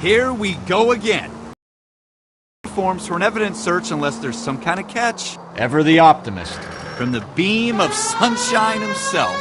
Here we go again. Forms for an evidence search unless there's some kind of catch. Ever the optimist. From the beam of sunshine himself.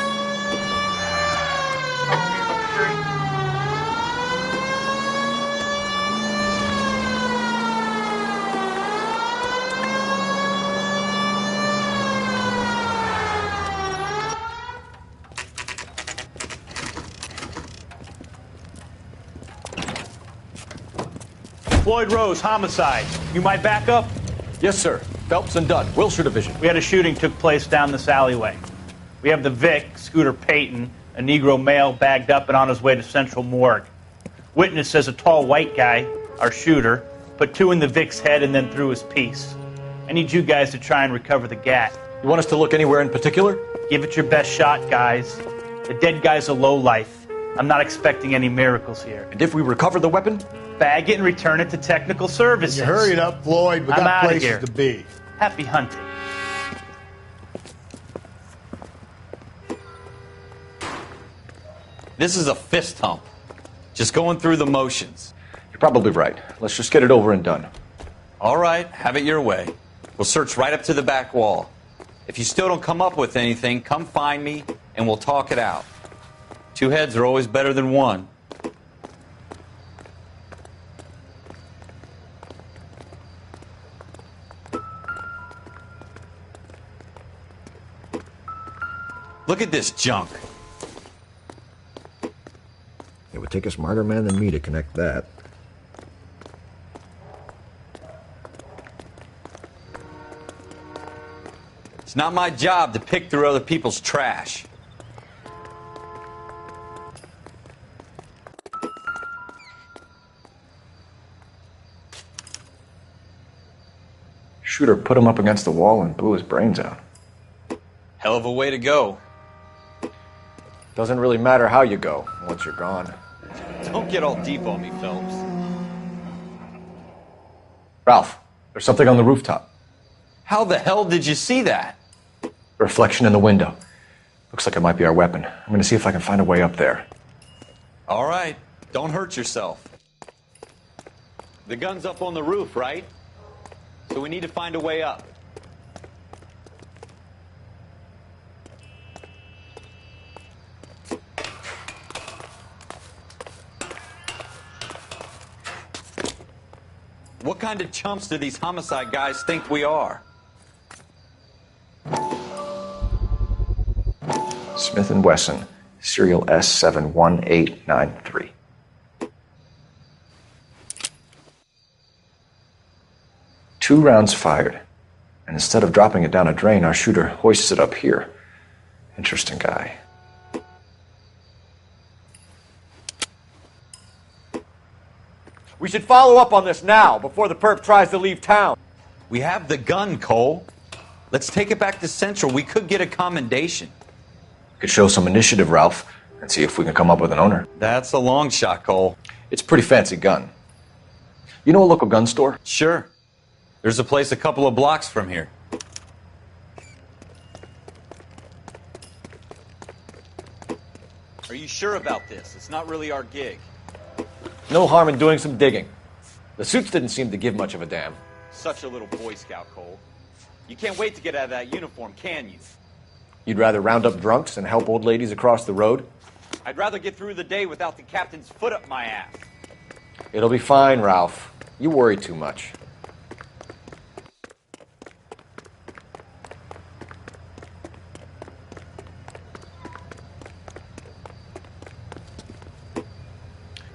Floyd Rose, homicide. You might back up? Yes, sir. Phelps and Dunn, Wilshire Division. We had a shooting took place down this alleyway. We have the Vic, Scooter Payton, a Negro male bagged up and on his way to Central Morgue. Witness says a tall white guy, our shooter, put 2 in the Vic's head and then threw his piece. I need you guys to try and recover the gat. You want us to look anywhere in particular? Give it your best shot, guys. The dead guy's a lowlife. I'm not expecting any miracles here. And if we recover the weapon? Bag it and return it to technical services. You hurry it up, Floyd. We got places here to be. Happy hunting. This is a fist hump. Just going through the motions. You're probably right. Let's just get it over and done. All right, have it your way. We'll search right up to the back wall. If you still don't come up with anything, come find me and we'll talk it out. 2 heads are always better than 1. Look at this junk. It would take a smarter man than me to connect that. It's not my job to pick through other people's trash. Shooter put him up against the wall and blew his brains out. Hell of a way to go. Doesn't really matter how you go once you're gone. Don't get all deep on me, Phelps. Ralph, there's something on the rooftop. How the hell did you see that? A reflection in the window. Looks like it might be our weapon. I'm going to see if I can find a way up there. All right, don't hurt yourself. The gun's up on the roof, right? So we need to find a way up. What kind of chumps do these homicide guys think we are? Smith & Wesson, serial S71893. Two rounds fired, and instead of dropping it down a drain, our shooter hoists it up here. Interesting guy. We should follow up on this now, before the perp tries to leave town. We have the gun, Cole. Let's take it back to Central. We could get a commendation. Could show some initiative, Ralph, and see if we can come up with an owner. That's a long shot, Cole. It's a pretty fancy gun. You know a local gun store? Sure. There's a place a couple of blocks from here. Are you sure about this? It's not really our gig. No harm in doing some digging. The suits didn't seem to give much of a damn. Such a little Boy Scout, Cole. You can't wait to get out of that uniform, can you? You'd rather round up drunks and help old ladies across the road? I'd rather get through the day without the captain's foot up my ass. It'll be fine, Ralph. You worry too much.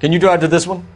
Can you drive to this one?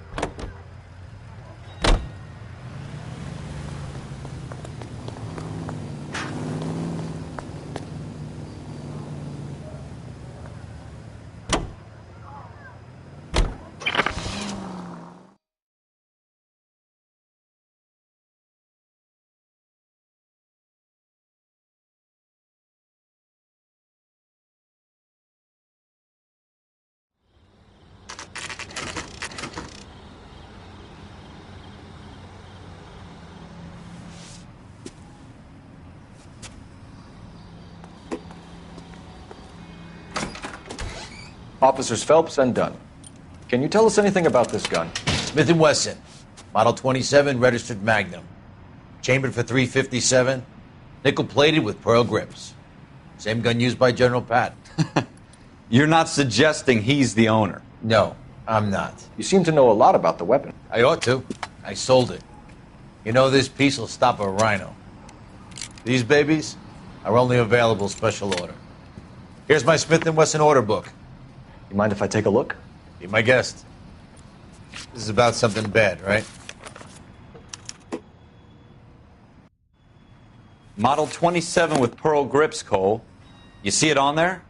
Officers Phelps and Dunn. Can you tell us anything about this gun? Smith & Wesson, Model 27, registered Magnum. Chambered for .357, nickel-plated with pearl grips. Same gun used by General Patton. You're not suggesting he's the owner? No, I'm not. You seem to know a lot about the weapon. I ought to. I sold it. You know, this piece will stop a rhino. These babies are only available special order. Here's my Smith & Wesson order book. You mind if I take a look? Be my guest. This is about something bad, right? Model 27 with pearl grips, Cole. You see it on there?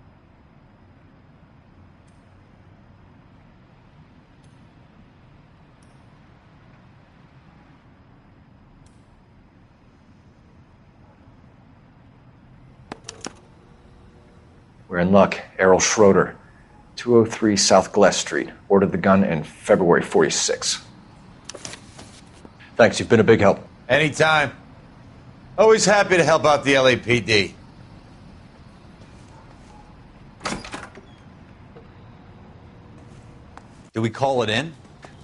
We're in luck. Errol Schroeder, 203 South Glass Street. Ordered the gun in February '46. Thanks, you've been a big help. Anytime. Always happy to help out the LAPD. Do we call it in?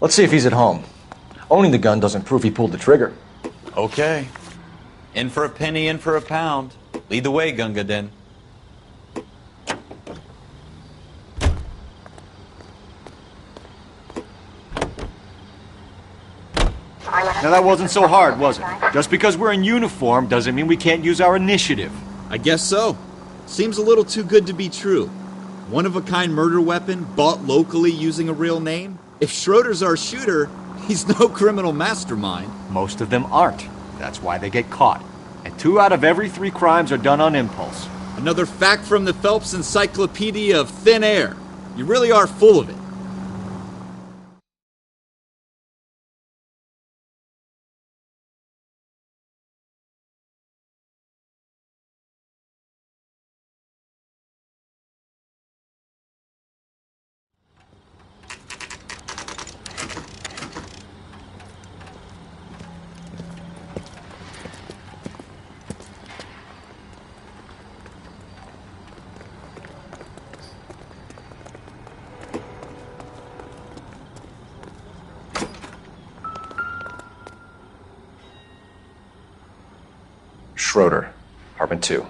Let's see if he's at home. Owning the gun doesn't prove he pulled the trigger. Okay. In for a penny, in for a pound. Lead the way, Gunga Din. Now that wasn't so hard, was it? Just because we're in uniform doesn't mean we can't use our initiative. I guess so. Seems a little too good to be true. One-of-a-kind murder weapon bought locally using a real name? If Schroeder's our shooter, he's no criminal mastermind. Most of them aren't. That's why they get caught. And 2 out of every 3 crimes are done on impulse. Another fact from the Phelps Encyclopedia of Thin Air. You really are full of it. Schroeder, apartment 2.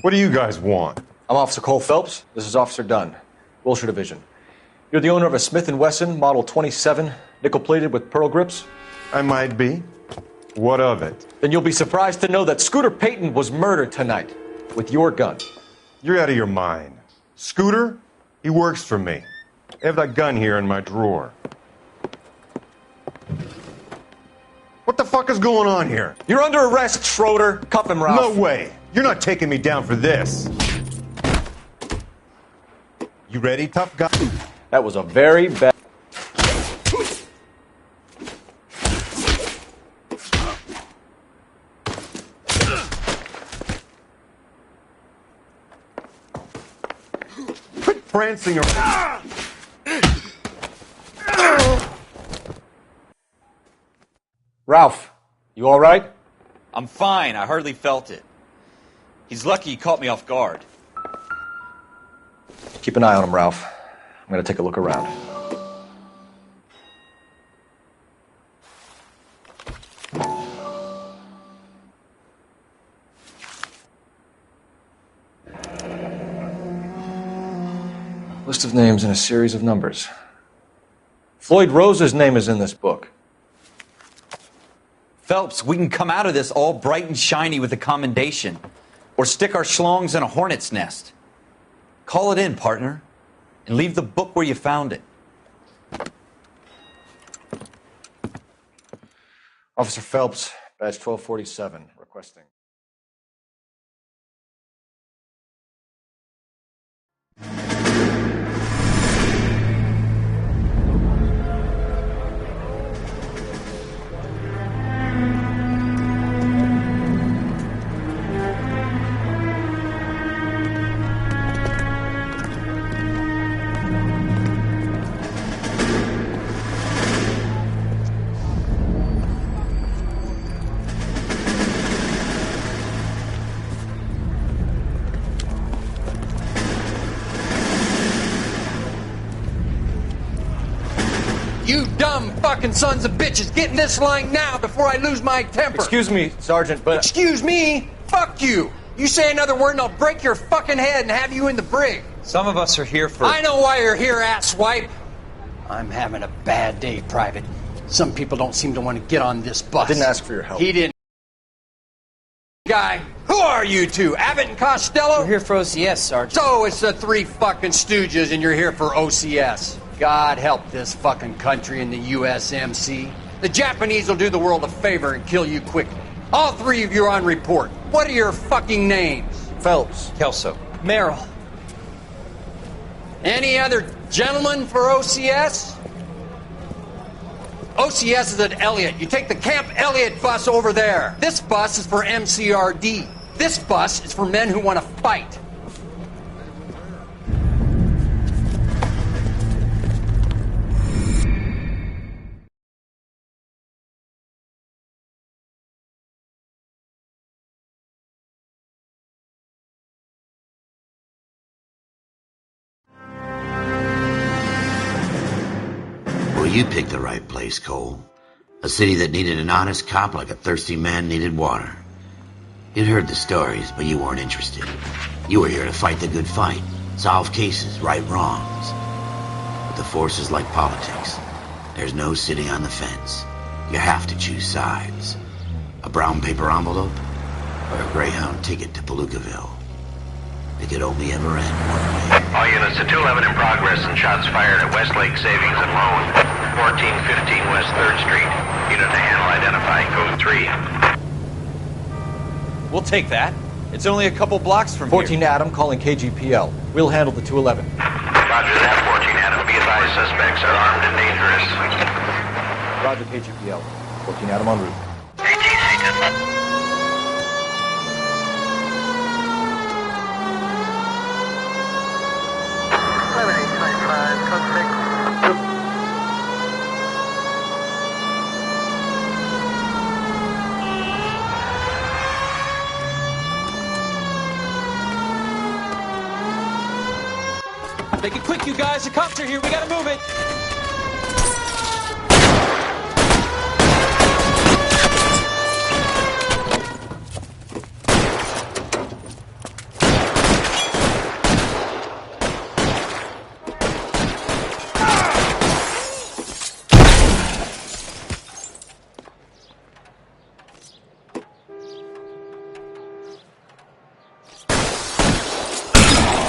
What do you guys want? I'm Officer Cole Phelps. This is Officer Dunn, Wilshire Division. You're the owner of a Smith & Wesson Model 27, nickel-plated with pearl grips? I might be. What of it? Then you'll be surprised to know that Scooter Payton was murdered tonight with your gun. You're out of your mind. Scooter? He works for me. I have that gun here in my drawer. What the fuck is going on here? You're under arrest, Schroeder. Cuff him, Ralph. No way. You're not taking me down for this. You ready, tough guy? That was a very bad... Quit prancing around. Ralph, you all right? I'm fine. I hardly felt it. He's lucky he caught me off guard. Keep an eye on him, Ralph. I'm going to take a look around. List of names and a series of numbers. Floyd Rose's name is in this book. Phelps, we can come out of this all bright and shiny with a commendation. Or stick our schlongs in a hornet's nest. Call it in, partner. And leave the book where you found it. Officer Phelps, badge 1247, requesting. You dumb fucking sons of bitches, get in this line now before I lose my temper. Excuse me, Sergeant, but... Excuse me? Fuck you. You say another word and I'll break your fucking head and have you in the brig. Some of us are here for... I know why you're here, asswipe. I'm having a bad day, Private. Some people don't seem to want to get on this bus. I didn't ask for your help. He didn't. Guy, who are you two? Abbott and Costello? We're here for OCS, Sergeant. So it's the three fucking stooges and you're here for OCS. God help this fucking country and the USMC. The Japanese will do the world a favor and kill you quickly. All three of you are on report. What are your fucking names? Phelps. Kelso. Merrill. Any other gentlemen for OCS? OCS is at Elliott. You take the Camp Elliott bus over there. This bus is for MCRD. This bus is for men who want to fight. Well, you picked the right place, Cole. A city that needed an honest cop like a thirsty man needed water. You'd heard the stories, but you weren't interested. You were here to fight the good fight, solve cases, right wrongs. But the force is like politics. There's no sitting on the fence. You have to choose sides. A brown paper envelope or a Greyhound ticket to Palookaville. It could only ever end one way. All units to 211 in progress and shots fired at Westlake Savings and Loan, 1415 West 3rd Street. Unit to handle identifying code 3. We'll take that. It's only a couple blocks from 14 here. Adam calling KGPL. We'll handle the 211. Roger that, 14 Adam. Be advised, suspects are armed and dangerous. Roger KGPL. 14 Adam en route. ATC. Make it quick, you guys. The cops are here. We gotta move it.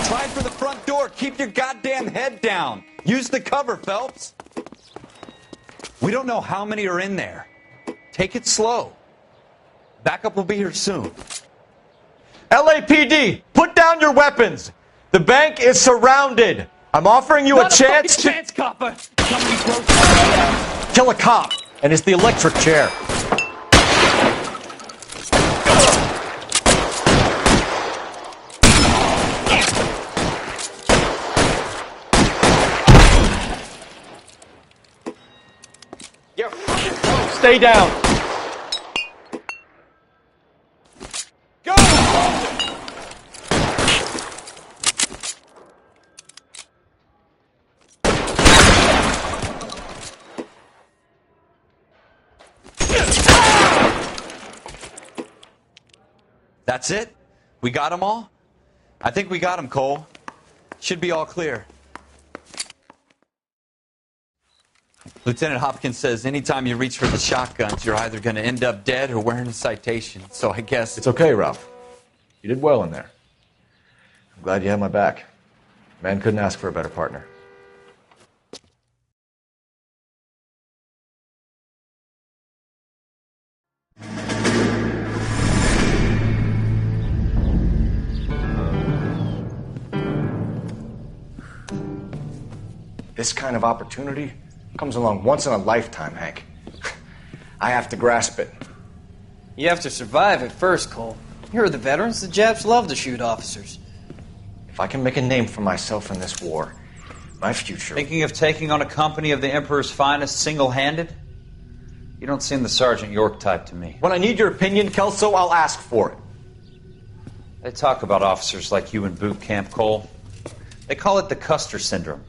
Try for the front door. Keep your goddamn head down. Use the cover, Phelps. We don't know how many are in there. Take it slow. Backup will be here soon. LAPD, put down your weapons. The bank is surrounded. I'm offering you a chance to chance, copper. kill a cop, and it's the electric chair. Stay down. Go! That's it? We got them all? I think we got them, Cole. Should be all clear. Lieutenant Hopkins says anytime you reach for the shotguns, you're either going to end up dead or wearing a citation. So I guess... It's okay, Ralph. You did well in there. I'm glad you had my back. Man couldn't ask for a better partner. This kind of opportunity comes along once in a lifetime, Hank. I have to grasp it. You have to survive at first, Cole. Here are the veterans. The Japs love to shoot officers. If I can make a name for myself in this war, my future... Thinking of taking on a company of the Emperor's finest single-handed? You don't seem the Sergeant York type to me. When I need your opinion, Kelso, I'll ask for it. They talk about officers like you in boot camp, Cole. They call it the Custer syndrome.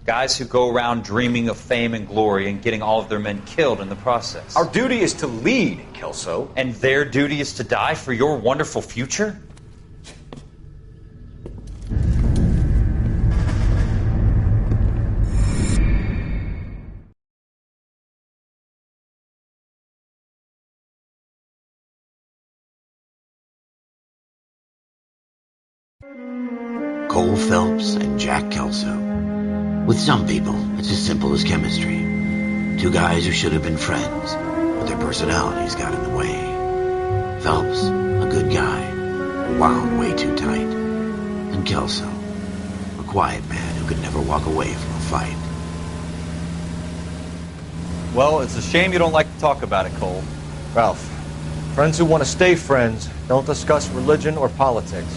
Guys who go around dreaming of fame and glory and getting all of their men killed in the process. Our duty is to lead, Kelso. And their duty is to die for your wonderful future? Cole Phelps and Jack Kelso. With some people, it's as simple as chemistry. Two guys who should have been friends, but their personalities got in the way. Phelps, a good guy, wound way too tight. And Kelso, a quiet man who could never walk away from a fight. Well, it's a shame you don't like to talk about it, Cole. Ralph, friends who want to stay friends don't discuss religion or politics.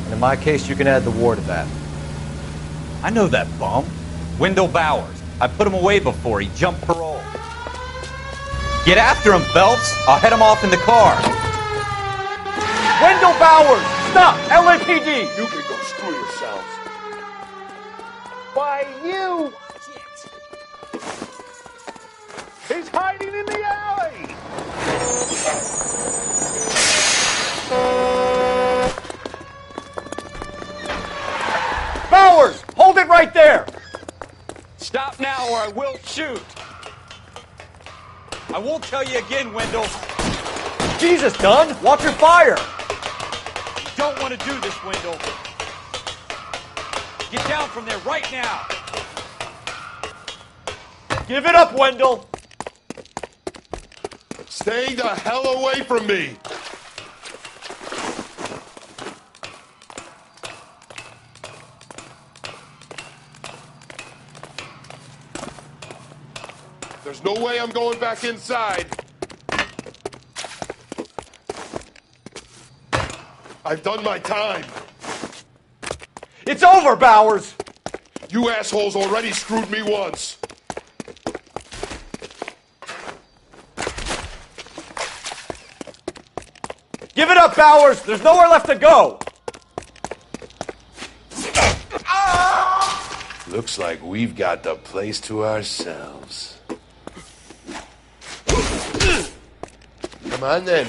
And in my case, you can add the war to that. I know that bum. Wendell Bowers. I put him away before. He jumped parole. Get after him, Phelps. I'll head him off in the car. Wendell Bowers! Stop! LAPD! You can go screw yourselves. Why, you! He's hiding in the alley! Bowers! Hold it right there! Stop now or I will shoot. I won't tell you again, Wendell. Jesus, Dunn! Watch your fire! You don't want to do this, Wendell. Get down from there right now. Give it up, Wendell! Stay the hell away from me! There's no way I'm going back inside. I've done my time. It's over, Bowers! You assholes already screwed me once. Give it up, Bowers! There's nowhere left to go! Looks like we've got the place to ourselves. Come on then.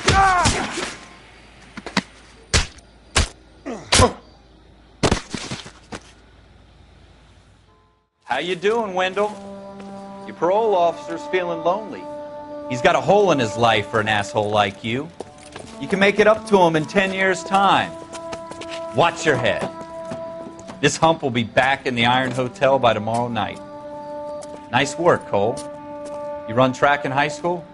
How you doing, Wendell? Your parole officer's feeling lonely. He's got a hole in his life for an asshole like you. You can make it up to him in 10 years' time. Watch your head. This hump will be back in the Iron Hotel by tomorrow night. Nice work, Cole. You run track in high school?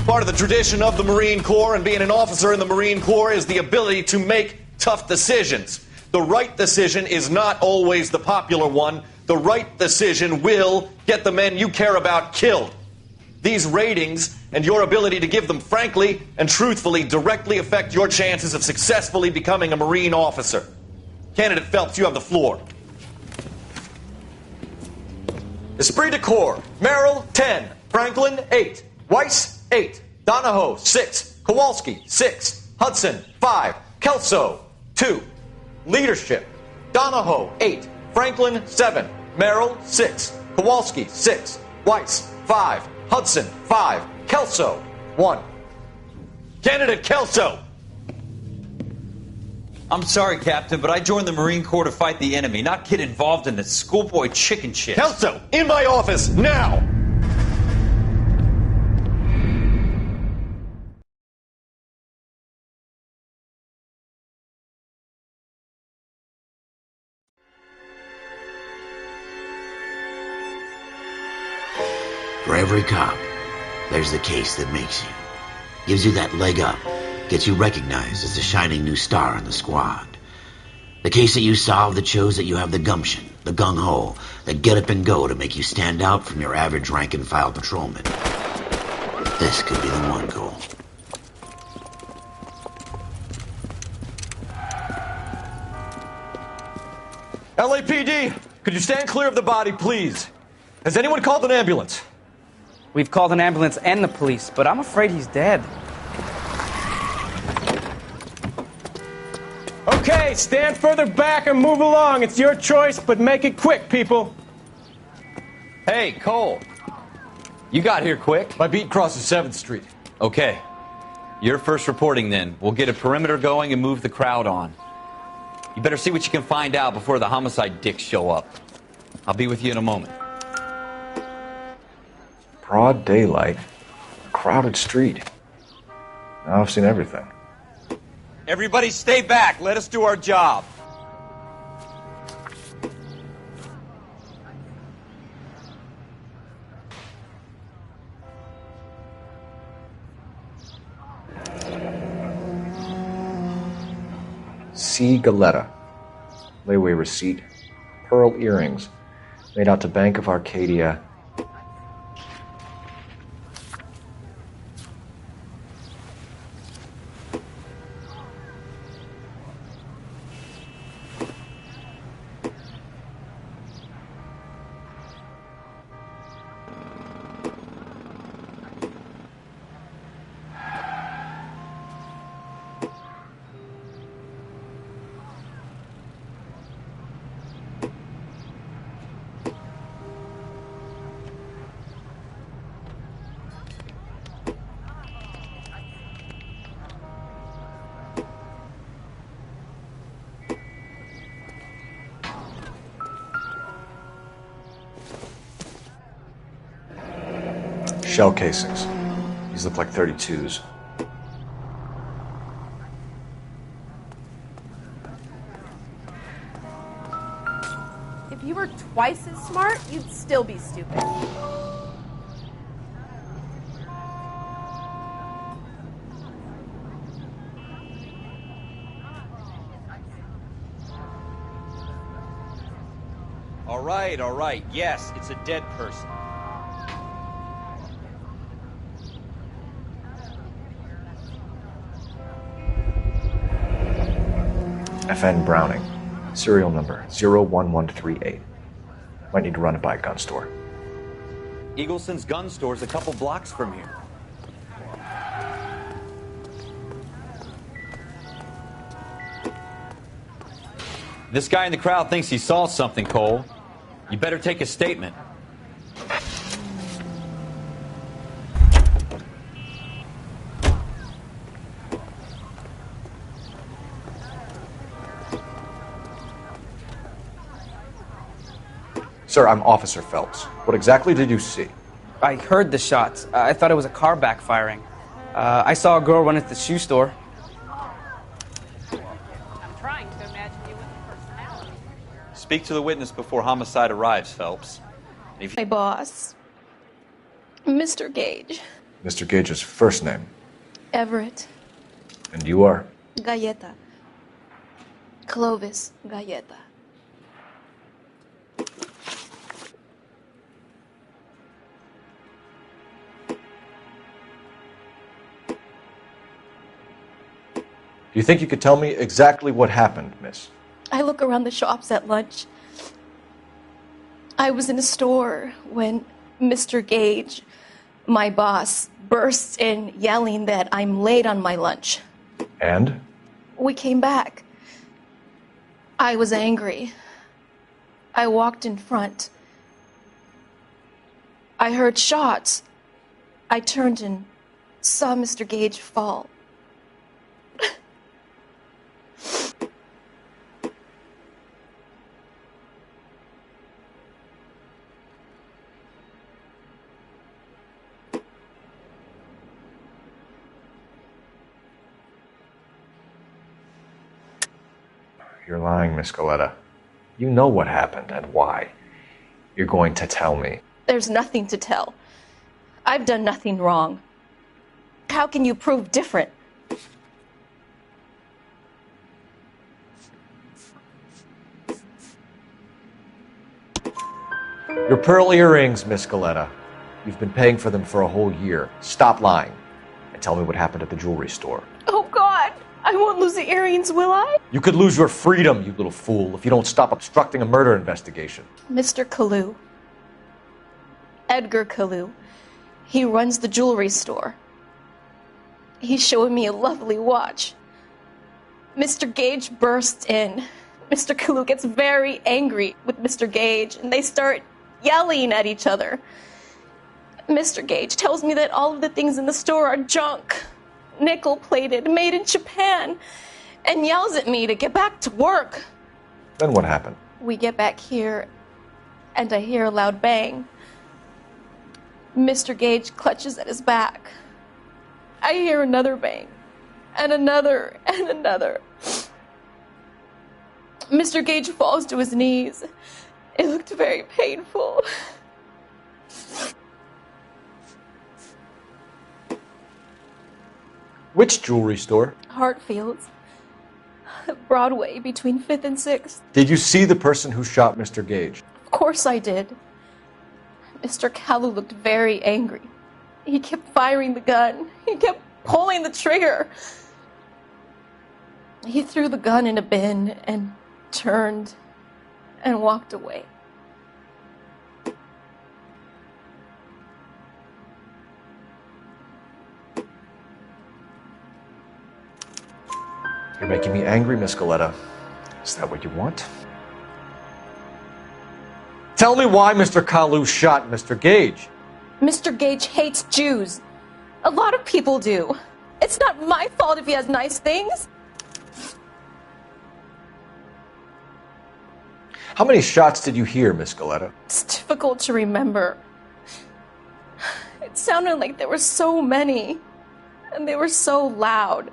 Part of the tradition of the Marine Corps and being an officer in the Marine Corps is the ability to make tough decisions. The right decision is not always the popular one. The right decision will get the men you care about killed. These ratings and your ability to give them frankly and truthfully directly affect your chances of successfully becoming a Marine officer. Candidate Phelps, you have the floor. Esprit de Corps, Merrill, 10. Franklin, 8. Weiss, 8. Donahoe, 6. Kowalski, 6. Hudson, 5. Kelso, 2. Leadership, Donahoe, 8. Franklin, 7. Merrill, 6. Kowalski, 6. Weiss, 5. Hudson, 5. Kelso, 1. Candidate Kelso. I'm sorry, Captain, but I joined the Marine Corps to fight the enemy, not get involved in this schoolboy chicken shit. Kelso, in my office, now! For every cop, there's the case that makes you. Gives you that leg up. Gets you recognized as the shining new star in the squad. The case that you solve that shows that you have the gumption, the gung-ho, the get up and go to make you stand out from your average rank-and-file patrolman. This could be the one, Cole. LAPD, could you stand clear of the body, please? Has anyone called an ambulance? We've called an ambulance and the police, but I'm afraid he's dead. Okay, stand further back and move along. It's your choice, but make it quick, people. Hey, Cole. You got here quick. My beat crosses 7th Street. Okay. You're first reporting then. We'll get a perimeter going and move the crowd on. You better see what you can find out before the homicide dicks show up. I'll be with you in a moment. Broad daylight, a crowded street. Now I've seen everything. Everybody stay back. Let us do our job. C. Galetta. Layaway receipt. Pearl earrings. Made out to Bank of Arcadia. Shell casings. These look like 32s. If you were twice as smart, you'd still be stupid. All right. Yes, it's a dead person. FN Browning. Serial number 01138. Might need to run it by a gun store. Eagleson's gun store's a couple blocks from here. This guy in the crowd thinks he saw something, Cole. You better take a statement. Sir, I'm Officer Phelps. What exactly did you see? I heard the shots. I thought it was a car backfiring. I saw a girl run into the shoe store. I'm trying to imagine you with a personality. Speak to the witness before homicide arrives, Phelps. My boss, Mr. Gage. Mr. Gage's first name. Everett. And you are? Galleta. Clovis Galleta. Do you think you could tell me exactly what happened, miss? I look around the shops at lunch. I was in a store when Mr. Gage, my boss, bursts in yelling that I'm late on my lunch. And? We came back. I was angry. I walked in front. I heard shots. I turned and saw Mr. Gage fall. You're lying, Miss Galetta. You know what happened and why. You're going to tell me. There's nothing to tell. I've done nothing wrong. How can you prove different? Your pearl earrings, Miss Galetta. You've been paying for them for a whole year. Stop lying and tell me what happened at the jewelry store. Oh, God! I won't lose the earrings, will I? You could lose your freedom, you little fool, if you don't stop obstructing a murder investigation. Mr. Kalu. Edgar Kalu. He runs the jewelry store. He's showing me a lovely watch. Mr. Gage bursts in. Mr. Kalu gets very angry with Mr. Gage, and they start yelling at each other. Mr. Gage tells me that all of the things in the store are junk, nickel-plated, made in Japan, and yells at me to get back to work. Then what happened? We get back here, and I hear a loud bang. Mr. Gage clutches at his back. I hear another bang, and another, and another. Mr. Gage falls to his knees. It looked very painful. Which jewelry store? Hartfield's. Broadway, between 5th and 6th. Did you see the person who shot Mr. Gage? Of course I did. Mr. Kalu looked very angry. He kept firing the gun. He kept pulling the trigger. He threw the gun in a bin and turned and walked away. You're making me angry, Miss Galetta. Is that what you want? Tell me why Mr. Kalu shot Mr. Gage. Mr. Gage hates Jews. A lot of people do. It's not my fault if he has nice things. How many shots did you hear, Miss Galetta? It's difficult to remember. It sounded like there were so many, and they were so loud.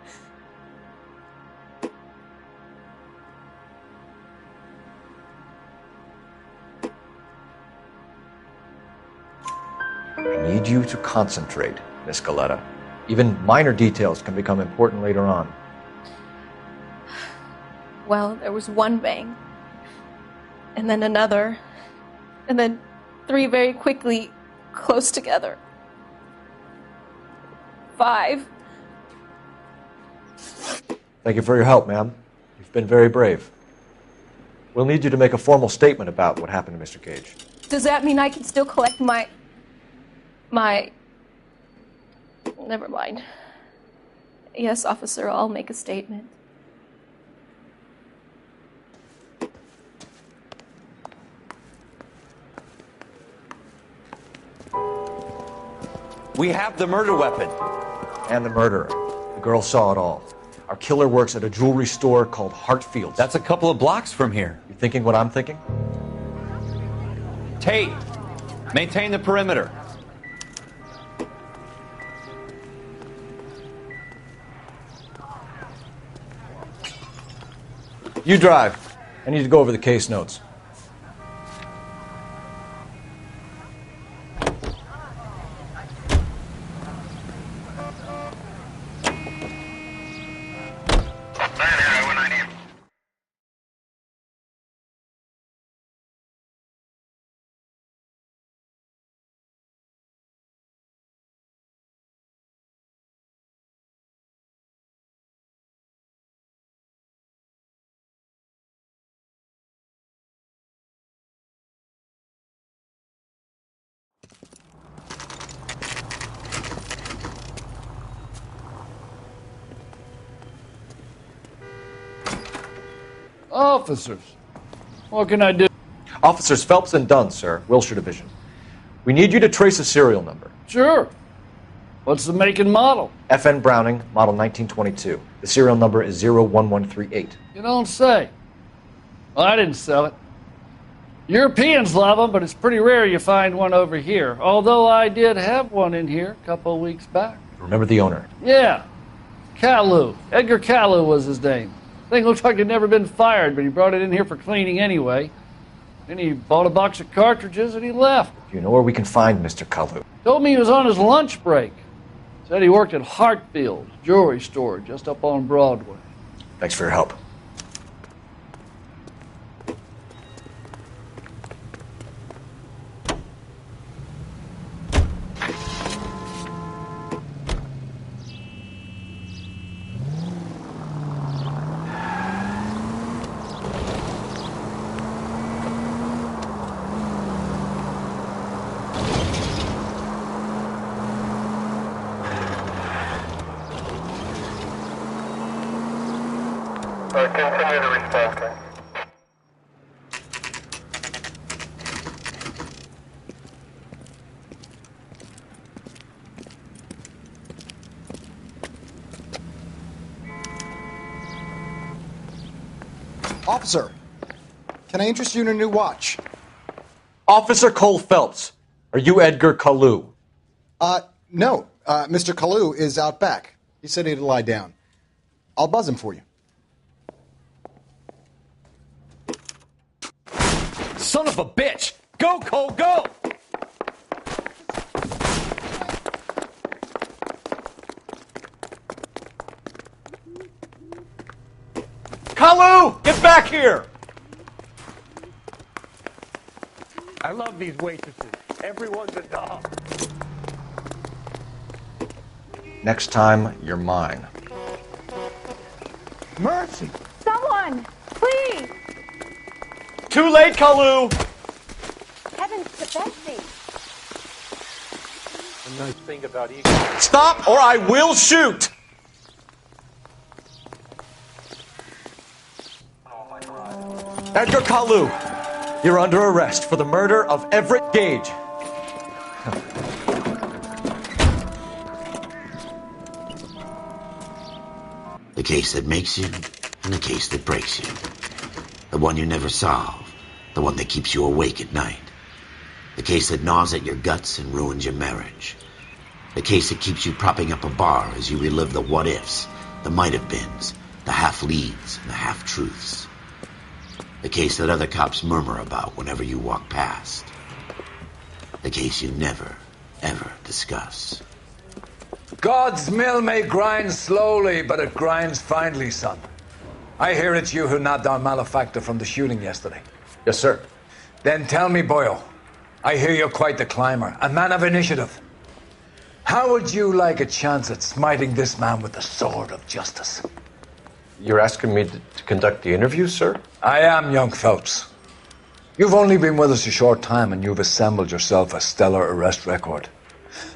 I need you to concentrate, Miss Galetta. Even minor details can become important later on. Well, there was one bang, and then another, and then 3 very quickly, close together. 5. Thank you for your help, ma'am. You've been very brave. We'll need you to make a formal statement about what happened to Mr. Gage. Does that mean I can still collect my... Never mind. Yes, officer, I'll make a statement. We have the murder weapon. And the murderer. The girl saw it all. Our killer works at a jewelry store called Hartfield's. That's a couple of blocks from here. You thinking what I'm thinking? Tate, maintain the perimeter. You drive. I need to go over the case notes. Officers, what can I do? Officers Phelps and Dunn, sir, Wilshire Division. We need you to trace a serial number. Sure. What's the make and model? FN Browning, model 1922. The serial number is 01138. You don't say. Well, I didn't sell it. Europeans love them, but it's pretty rare you find one over here. Although I did have one in here a couple of weeks back. Remember the owner? Yeah. Kalu. Edgar Kalu was his name. Thing looked like it'd never been fired, but he brought it in here for cleaning anyway. Then he bought a box of cartridges and he left. Do you know where we can find Mr. Kalu? Told me he was on his lunch break. Said he worked at Hartfield's jewelry store just up on Broadway. Thanks for your help. Continue to respond, sir. Officer, can I interest you in a new watch? Officer Cole Phelps, are you Edgar Kalu? No. Mr. Kalu is out back. He said he'd lie down. I'll buzz him for you. Son of a bitch! Go, Cole, go! Kalu, get back here! I love these waitresses. Everyone's a doll. Next time, you're mine. Mercy! Someone! Please! Too late, Kalu! Heavens to Betsy! The nice thing about Eagle. Stop or I will shoot! Edgar Kalu, you're under arrest for the murder of Everett Gage. The case that makes you and the case that breaks you. The one you never solve. The one that keeps you awake at night. The case that gnaws at your guts and ruins your marriage. The case that keeps you propping up a bar as you relive the what-ifs, the might-have-beens, the half-leads, and the half-truths. The case that other cops murmur about whenever you walk past. The case you never, ever discuss. God's mill may grind slowly, but it grinds finely, son. I hear it's you who nabbed our malefactor from the shooting yesterday. Yes, sir. Then tell me, Boyle, I hear you're quite the climber, a man of initiative. How would you like a chance at smiting this man with the sword of justice? You're asking me to conduct the interview, sir? I am, young Phelps. You've only been with us a short time and you've assembled yourself a stellar arrest record.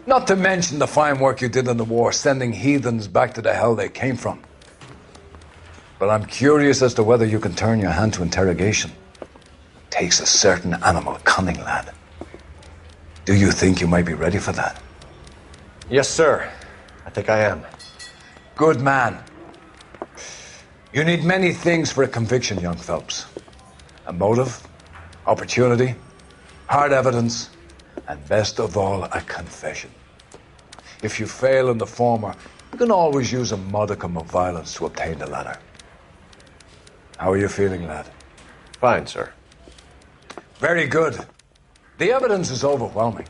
Not to mention the fine work you did in the war, sending heathens back to the hell they came from. But I'm curious as to whether you can turn your hand to interrogation. Takes a certain animal cunning, lad. Do you think you might be ready for that? Yes, sir. I think I am. Good man. You need many things for a conviction, young Phelps. A motive, opportunity, hard evidence, and best of all, a confession. If you fail in the former, you can always use a modicum of violence to obtain the latter. How are you feeling, lad? Fine, sir. Very good. The evidence is overwhelming.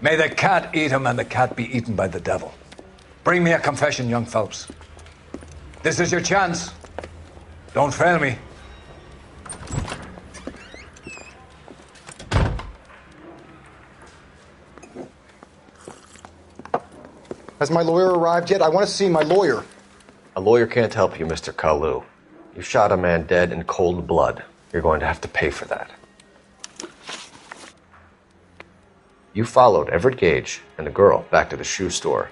May the cat eat him and the cat be eaten by the devil. Bring me a confession, young Phelps. This is your chance. Don't fail me. Has my lawyer arrived yet? I want to see my lawyer. A lawyer can't help you, Mr. Kalu. You shot a man dead in cold blood. You're going to have to pay for that. You followed Everett Gage and the girl back to the shoe store.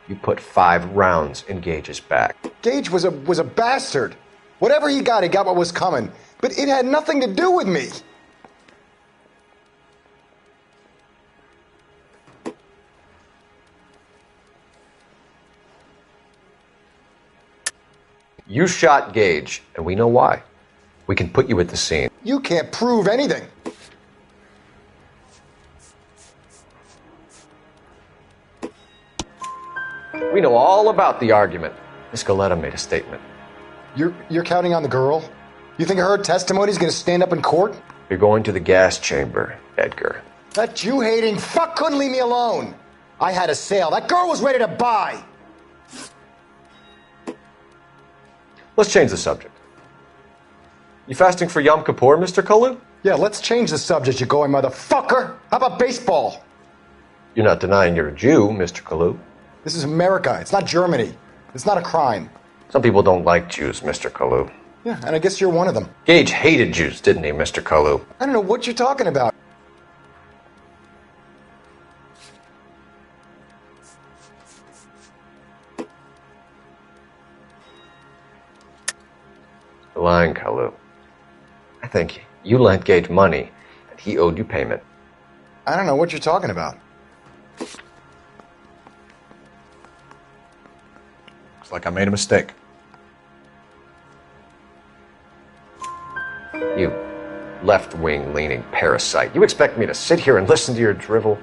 You put 5 rounds in Gage's back. Gage was a bastard. Whatever he got what was coming. But it had nothing to do with me. You shot Gage, and we know why. We can put you at the scene. You can't prove anything. We know all about the argument. Miss Galetta made a statement. You're counting on the girl? You think her testimony's gonna stand up in court? You're going to the gas chamber, Edgar. That Jew-hating fuck couldn't leave me alone. I had a sale. That girl was ready to buy. Let's change the subject. You fasting for Yom Kippur, Mr. Kalu? Yeah, let's change the subject, you going motherfucker. How about baseball? You're not denying you're a Jew, Mr. Kalu. This is America. It's not Germany. It's not a crime. Some people don't like Jews, Mr. Kalu. Yeah, and I guess you're one of them. Gage hated Jews, didn't he, Mr. Kalu? I don't know what you're talking about. You're lying, Kalu. I think you lent Gage money, and he owed you payment. I don't know what you're talking about. Looks like I made a mistake. You left-wing leaning parasite. You expect me to sit here and listen to your drivel?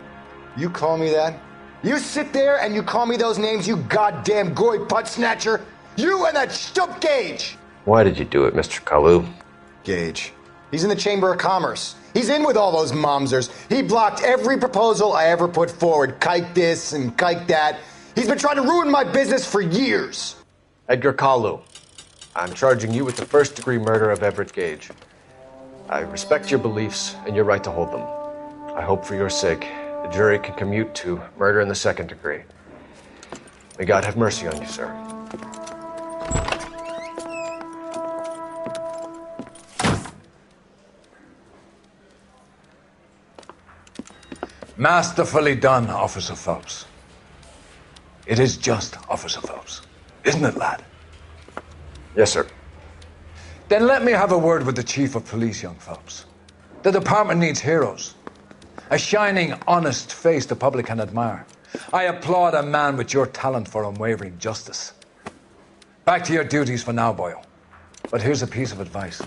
You call me that? You sit there and you call me those names, you goddamn goy putt snatcher? You and that stup Gage! Why did you do it, Mr. Kalu? Gage. He's in the Chamber of Commerce. He's in with all those momsers. He blocked every proposal I ever put forward. Kike this and kike that. He's been trying to ruin my business for years. Edgar Kalu, I'm charging you with the first-degree murder of Everett Gage. I respect your beliefs and your right to hold them. I hope for your sake the jury can commute to murder in the second degree. May God have mercy on you, sir. Masterfully done, Officer Phelps. It is just, Officer Phelps. Isn't it, lad? Yes, sir. Then let me have a word with the Chief of Police, young Phelps. The department needs heroes. A shining, honest face the public can admire. I applaud a man with your talent for unwavering justice. Back to your duties for now, boyo. But here's a piece of advice.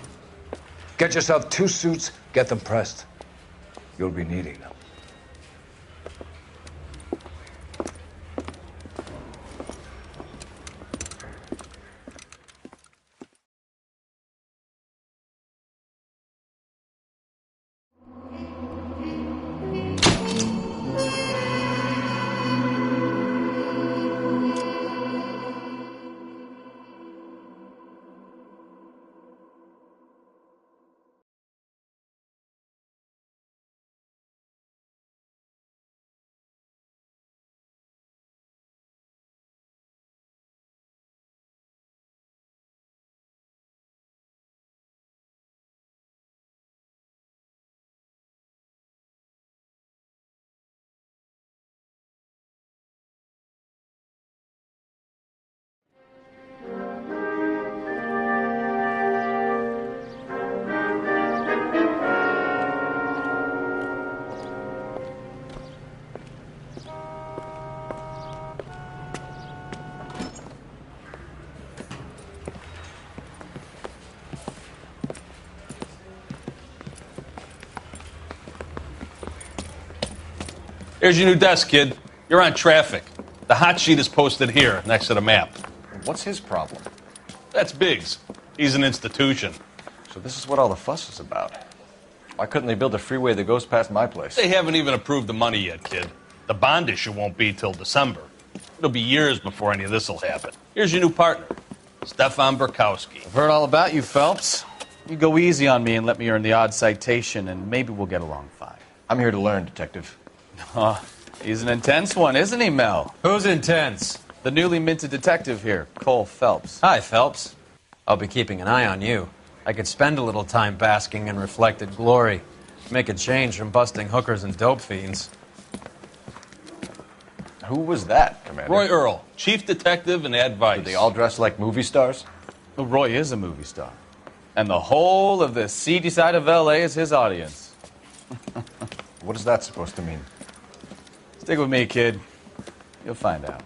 Get yourself 2 suits, get them pressed. You'll be needing them. Here's your new desk, kid. You're on traffic. The hot sheet is posted here, next to the map. What's his problem? That's Biggs. He's an institution. So this is what all the fuss is about. Why couldn't they build a freeway that goes past my place? They haven't even approved the money yet, kid. The bond issue won't be till December. It'll be years before any of this will happen. Here's your new partner, Stefan Burkowski. I've heard all about you, Phelps. You go easy on me and let me earn the odd citation, and maybe we'll get along fine. I'm here to learn, Detective. Oh, he's an intense one, isn't he, Mel? Who's intense? The newly minted detective here, Cole Phelps. Hi, Phelps. I'll be keeping an eye on you. I could spend a little time basking in reflected glory. Make a change from busting hookers and dope fiends. Who was that, Commander? Roy Earl, chief detective and advice. Do they all dress like movie stars? Well, Roy is a movie star. And the whole of the seedy side of L.A. is his audience. What is that supposed to mean? Stick with me, kid. You'll find out.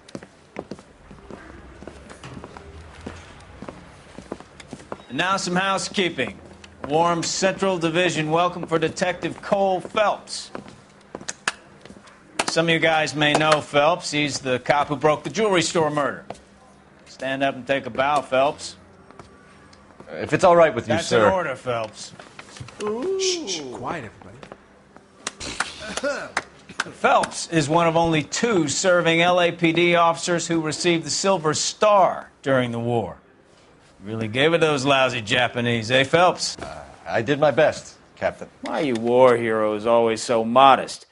And now some housekeeping. Warm Central Division welcome for Detective Cole Phelps. Some of you guys may know Phelps. He's the cop who broke the jewelry store murder. Stand up and take a bow, Phelps. If it's all right with you, That's sir. That's an order, Phelps. Shh, quiet, everybody. Phelps is one of only 2 serving LAPD officers who received the Silver Star during the war. Really gave it to those lousy Japanese, eh, Phelps? I did my best, Captain. Why are you war heroes always so modest?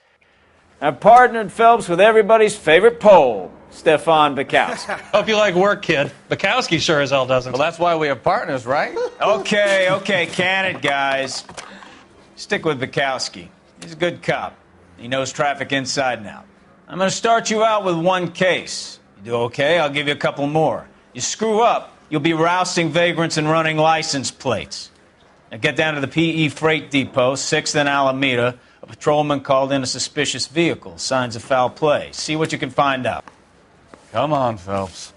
I've partnered Phelps with everybody's favorite Pole, Stefan Bukowski. Hope you like work, kid. Bukowski sure as hell doesn't. Well, that's why we have partners, right? Okay, can it, guys. Stick with Bukowski. He's a good cop. He knows traffic inside and out. I'm going to start you out with 1 case. You do okay, I'll give you a couple more. You screw up, You'll be rousting vagrants and running license plates. Now get down to the PE Freight Depot, 6th and Alameda. A patrolman called in a suspicious vehicle. Signs of foul play. See what you can find out. Come on, Phelps.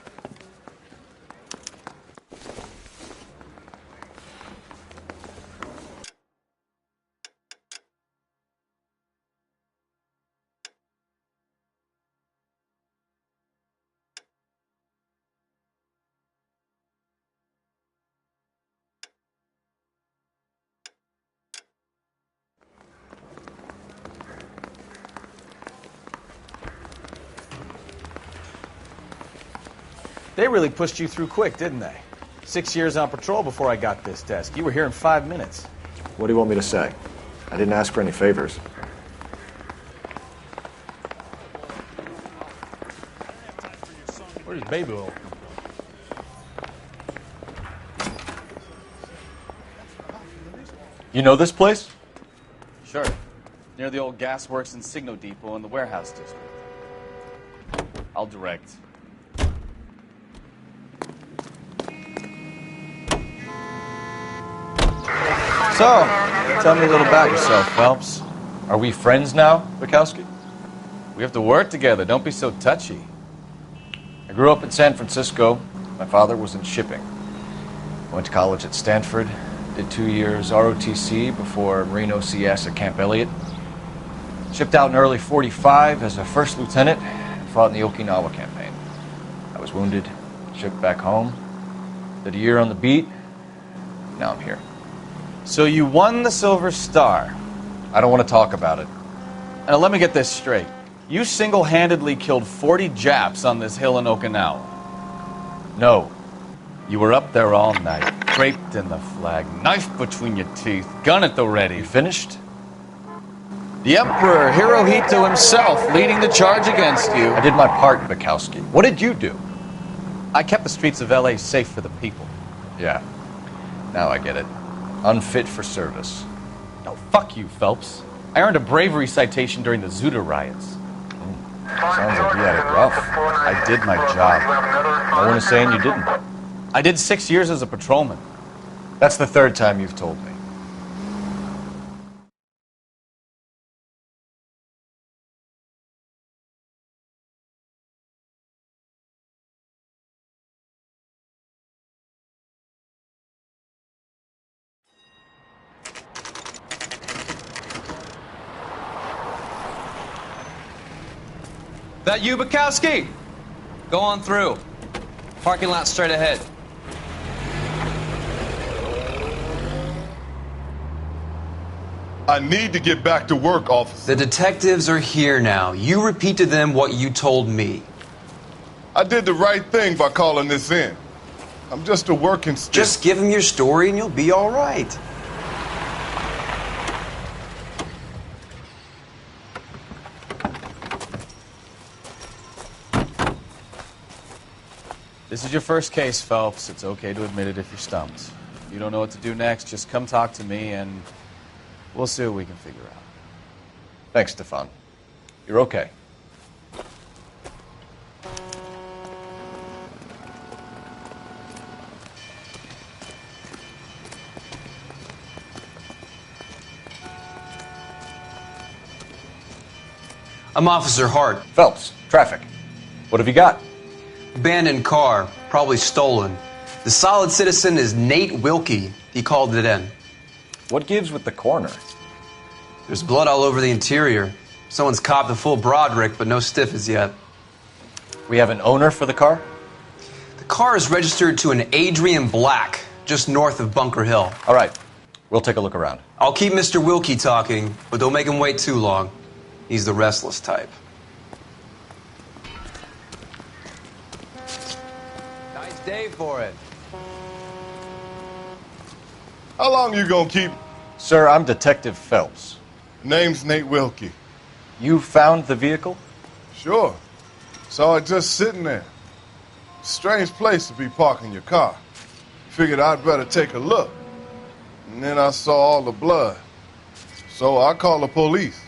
They really pushed you through quick, didn't they? 6 years on patrol before I got this desk. You were here in 5 minutes. What do you want me to say? I didn't ask for any favors. Where does baby oil? You know this place? Sure. Near the old gas works and Signo Depot in the warehouse district. I'll direct. So, tell me a little about yourself, Phelps. Are we friends now, Bukowski? We have to work together. Don't be so touchy. I grew up in San Francisco. My father was in shipping. Went to college at Stanford. Did 2 years ROTC before Marine OCS at Camp Elliott. Shipped out in early '45 as a first lieutenant and fought in the Okinawa campaign. I was wounded, shipped back home. Did a year on the beat. Now I'm here. So you won the Silver Star. I don't want to talk about it. Now let me get this straight. You single-handedly killed 40 Japs on this hill in Okinawa. No. You were up there all night, draped in the flag, knife between your teeth, gun at the ready. You finished? The Emperor Hirohito himself leading the charge against you. I did my part, Bukowski. What did you do? I kept the streets of L.A. safe for the people. Yeah. Now I get it. Unfit for service. No, fuck you, Phelps. I earned a bravery citation during the Zuda riots. Sounds like you had it rough. I did my job. No one is saying you didn't. I did 6 years as a patrolman. That's the third time you've told me. That you, Bukowski? Go on through. Parking lot straight ahead. I need to get back to work, officer. The detectives are here now. You repeat to them what you told me. I did the right thing by calling this in. I'm just a working stiff. Just give them your story and you'll be all right. This is your first case, Phelps. It's okay to admit it if you're stumped. If you don't know what to do next, just come talk to me and we'll see what we can figure out. Thanks, Stefan. You're okay. I'm Officer Hart. Phelps, traffic. What have you got? Abandoned car, probably stolen. The solid citizen is Nate Wilkie. He called it in. What gives with the coroner? There's blood all over the interior. Someone's copped a full Broderick, but no stiff as yet. We have an owner for the car? The car is registered to an Adrian Black, just north of Bunker Hill. All right. We'll take a look around. I'll keep Mr. Wilkie talking, but don't make him wait too long. He's the restless type. Nice day for it. How long you gonna keep? Sir, I'm Detective Phelps. Name's Nate Wilkie. You found the vehicle? Sure. Saw it just sitting there. Strange place to be parking your car. Figured I'd better take a look. And then I saw all the blood. So I called the police.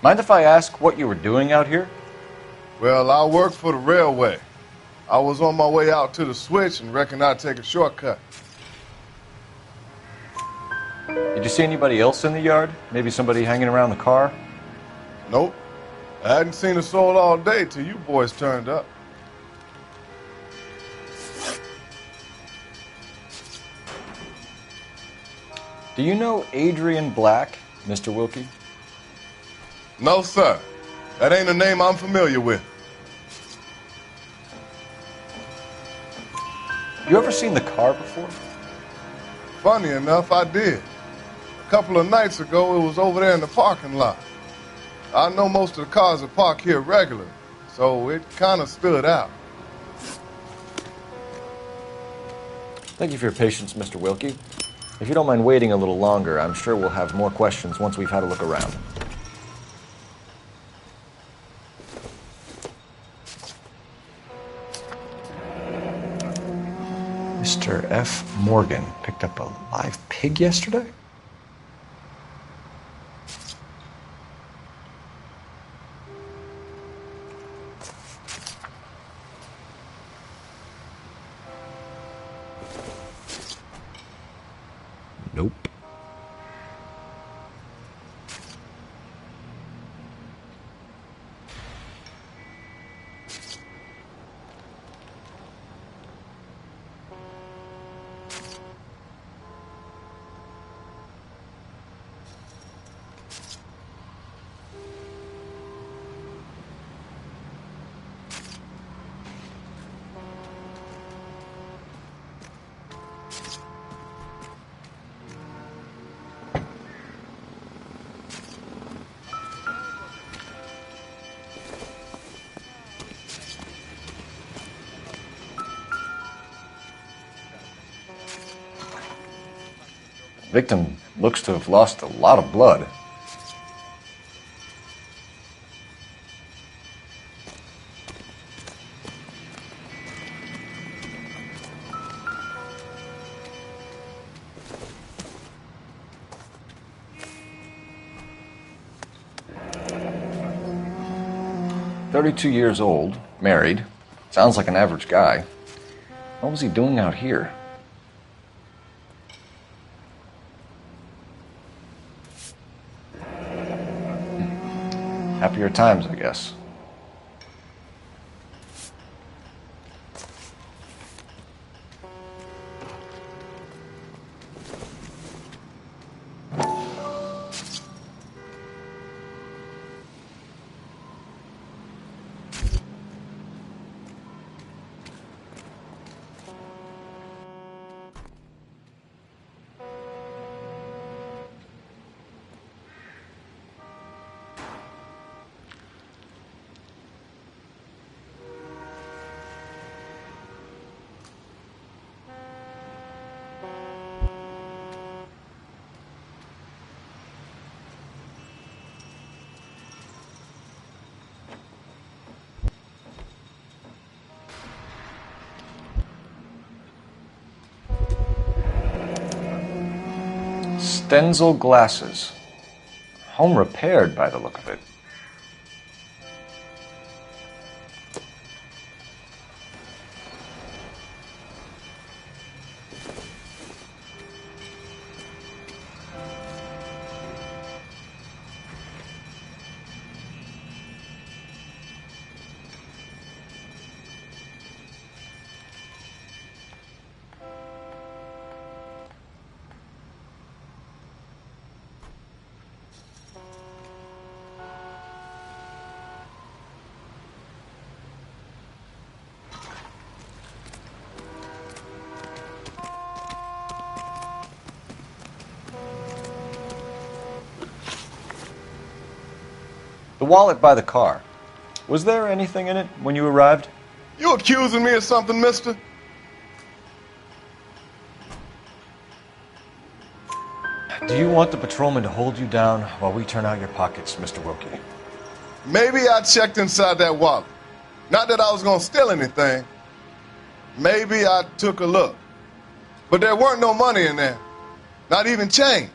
Mind if I ask what you were doing out here? Well, I work for the railway. I was on my way out to the switch and reckoned I'd take a shortcut. Did you see anybody else in the yard? Maybe somebody hanging around the car? Nope. I hadn't seen a soul all day till you boys turned up. Do you know Adrian Black, Mr. Wilkie? No, sir. That ain't a name I'm familiar with. You ever seen the car before? Funny enough, I did. A couple of nights ago, it was over there in the parking lot. I know most of the cars are parked here regularly, so it kind of stood out. Thank you for your patience, Mr. Wilkie. If you don't mind waiting a little longer, I'm sure we'll have more questions once we've had a look around. Mr. F. Morgan picked up a live pig yesterday? Nope. Victim looks to have lost a lot of blood. "32 years old, married. Sounds like an average guy. What was he doing out here?" Happier times, I guess. Stenzel glasses. Home repaired by the look of it. The wallet by the car. Was there anything in it when you arrived? You accusing me of something, mister? Do you want the patrolman to hold you down while we turn out your pockets, Mr. Wilkie? Maybe I checked inside that wallet. Not that I was going to steal anything. Maybe I took a look. But there weren't no money in there. Not even change.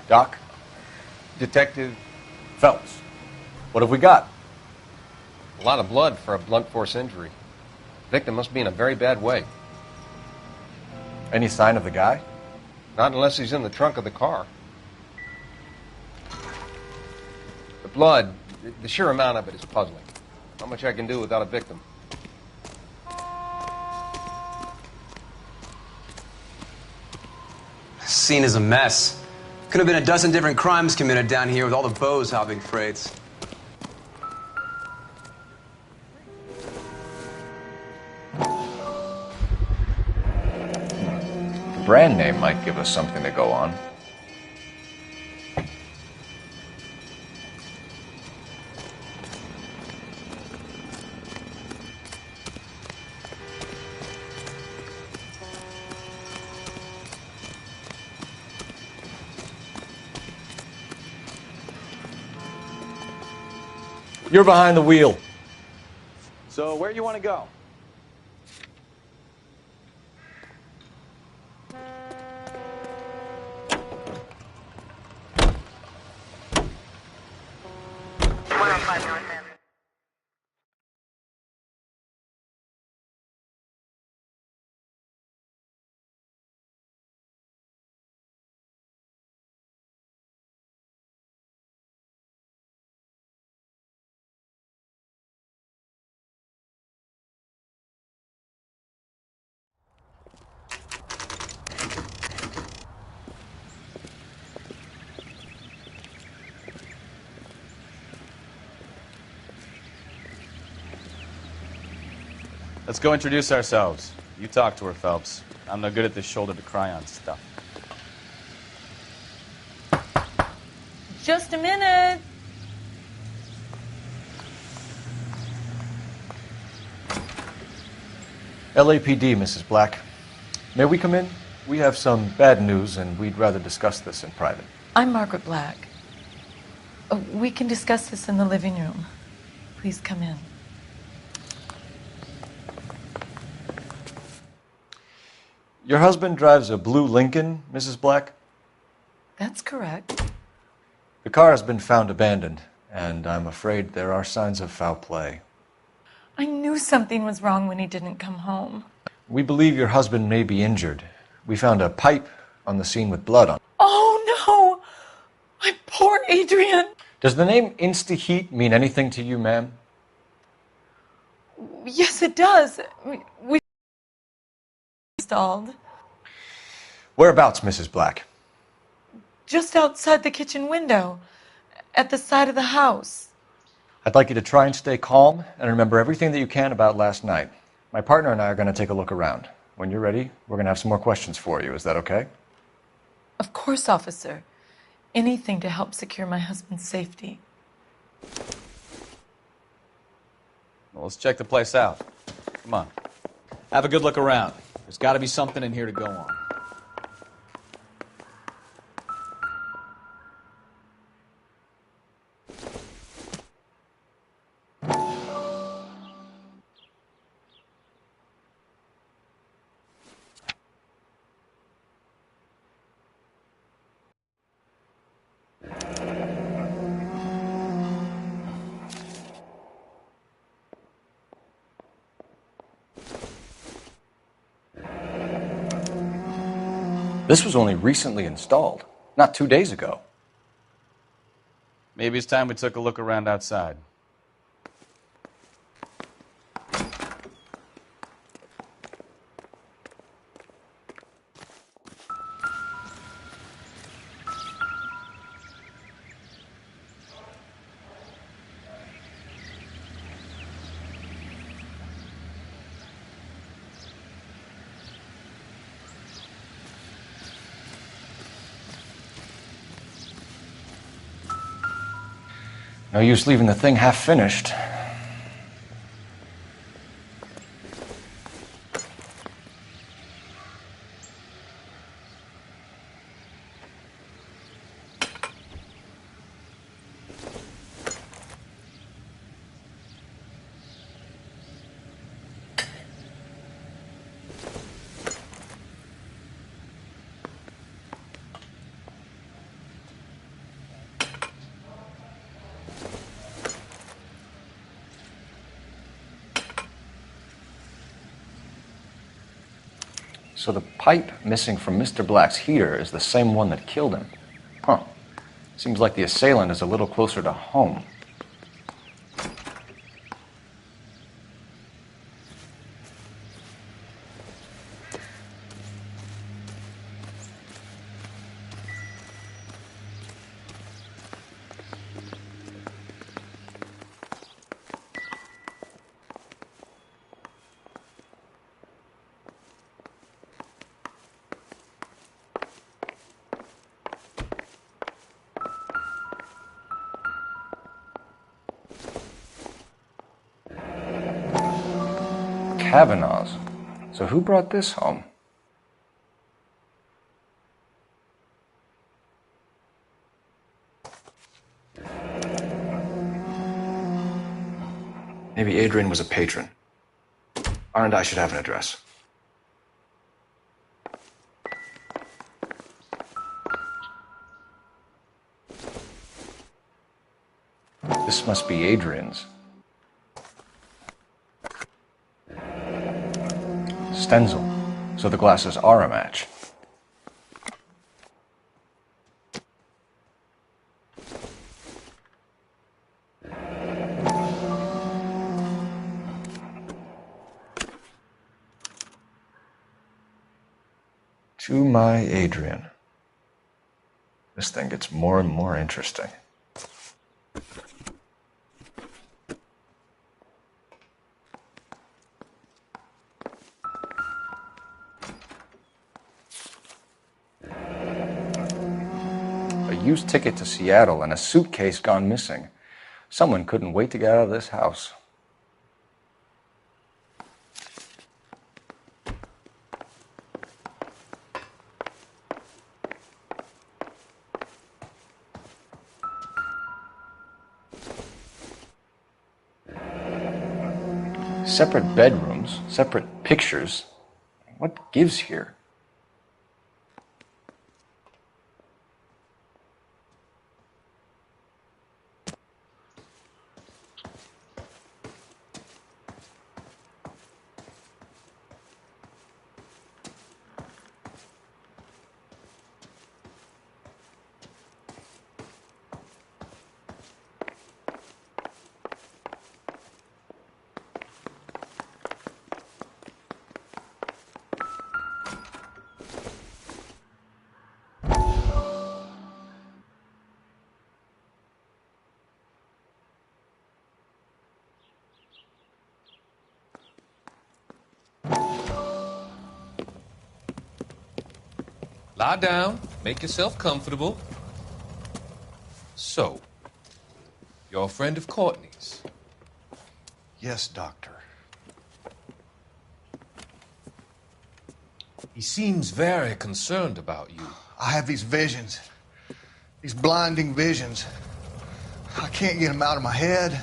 Doc? Detective Phelps. What have we got? A lot of blood for a blunt force injury. Victim must be in a very bad way. Any sign of the guy? Not unless he's in the trunk of the car. The blood, the sheer amount of it is puzzling. Not much I can do without a victim. Scene is a mess. Could have been a dozen different crimes committed down here with all the bows hopping freights. The brand name might give us something to go on. You're behind the wheel. So where do you want to go? Let's go introduce ourselves. You talk to her, Phelps. I'm no good at this shoulder to cry on stuff. Just a minute. LAPD, Mrs. Black. May we come in? We have some bad news, and we'd rather discuss this in private. I'm Margaret Black. We can discuss this in the living room. Please come in. Your husband drives a blue Lincoln, Mrs. Black? That's correct. The car has been found abandoned, and I'm afraid there are signs of foul play. I knew something was wrong when he didn't come home. We believe your husband may be injured. We found a pipe on the scene with blood on it. Oh, no! My poor Adrian! Does the name Insta-Heat mean anything to you, ma'am? Yes, it does. We installed. Whereabouts, Mrs. Black? Just outside the kitchen window, at the side of the house. I'd like you to try and stay calm and remember everything that you can about last night. My partner and I are going to take a look around. When you're ready, we're going to have some more questions for you. Is that okay? Of course, officer. Anything to help secure my husband's safety. Well, let's check the place out. Come on. Have a good look around. There's got to be something in here to go on. This was only recently installed, not 2 days ago. Maybe it's time we took a look around outside. No use leaving the thing half finished. So the pipe missing from Mr. Black's heater is the same one that killed him. Huh. Seems like the assailant is a little closer to home. Kavanaugh's. So who brought this home? Maybe Adrian was a patron. R&I should have an address. This must be Adrian's. Stenzel. So the glasses are a match. To my Adrian. This thing gets more and more interesting. A used ticket to Seattle and a suitcase gone missing. Someone couldn't wait to get out of this house. Separate bedrooms, separate pictures. What gives here? Lie down, make yourself comfortable. So, you're a friend of Courtney's? Yes, Doctor. He seems very concerned about you. I have these visions. These blinding visions. I can't get them out of my head.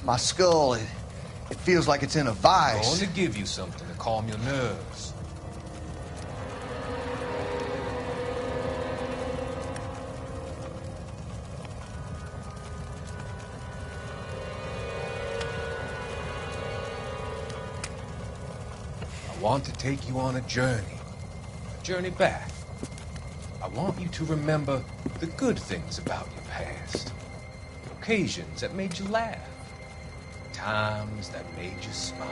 My skull, it feels like it's in a vice. I'm going to give you something to calm your nerves. I want to take you on a journey back. I want you to remember the good things about your past, occasions that made you laugh, times that made you smile.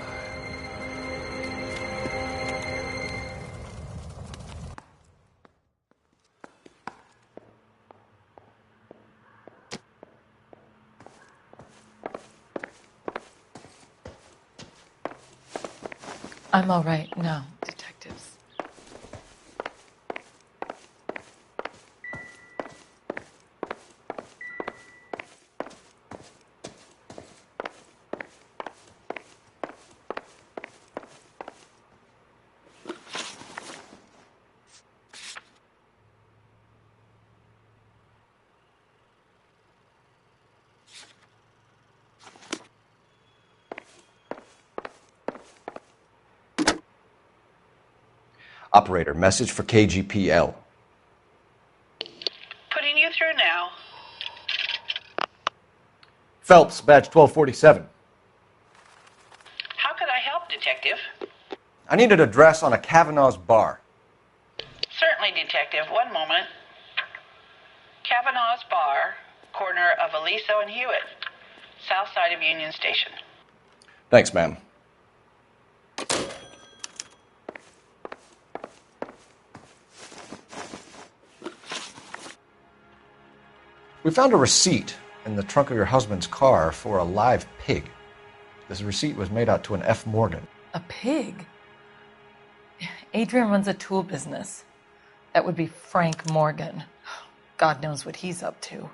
I'm all right now, detectives. Operator, message for KGPL. Putting you through now. Phelps, badge 1247. How could I help, Detective? I need an address on a Kavanaugh's bar. Certainly, Detective. One moment. Kavanaugh's Bar, corner of Aliso and Hewitt, south side of Union Station. Thanks, ma'am. We found a receipt in the trunk of your husband's car for a live pig. This receipt was made out to an F. Morgan. A pig? Adrian runs a tool business. That would be Frank Morgan. God knows what he's up to.